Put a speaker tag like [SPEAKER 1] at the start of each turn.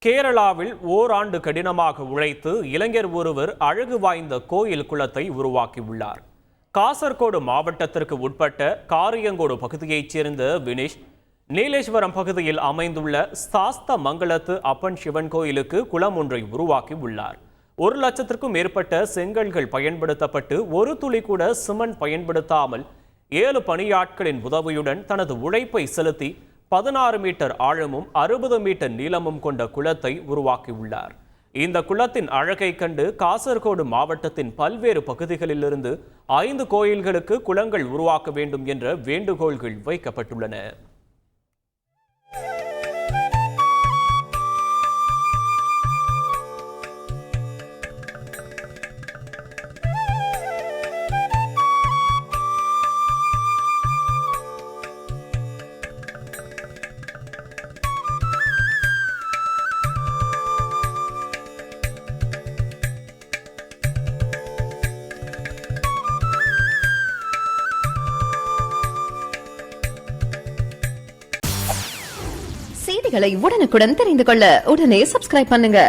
[SPEAKER 1] கேரளாவில் ஓராண்டு கடினமாக உழைத்து இளைஞர் ஒருவர் அழகு வாய்ந்த கோயில் குளத்தை உருவாக்கியுள்ளார். காசர்கோடு மாவட்டத்திற்கு உட்பட்ட காரியங்கோடு பகுதியைச் சேர்ந்த வினிஷ் நீலேஸ்வரம் பகுதியில் அமைந்துள்ள சாஸ்த மங்களத்து அப்பன் சிவன் கோயிலுக்கு குளம் ஒன்றை உருவாக்கியுள்ளார். 1 லட்சத்திற்கும் மேற்பட்ட செங்கல்கள் பயன்படுத்தப்பட்டு ஒரு துளி கூட சிமெண்ட் பயன்படுத்தாமல் 7 பணியாட்களின் உதவியுடன் தனது உழைப்பை செலுத்தி 16 மீட்டர் ஆழமும் 60 மீட்டர் நீளமும் கொண்ட குளத்தை உருவாக்கியுள்ளார். இந்த குளத்தின் அழகை கண்டு காசர்கோடு மாவட்டத்தின் பல்வேறு பகுதிகளிலிருந்து 5 கோயில்களுக்கு குளங்கள் உருவாக்க வேண்டும் என்ற வேண்டுகோள்கள் வைக்கப்பட்டுள்ளன.
[SPEAKER 2] செய்திகளை உடனுக்குடன் தெரிந்து கொள்ள உடனே சப்ஸ்கிரைப் பண்ணுங்க.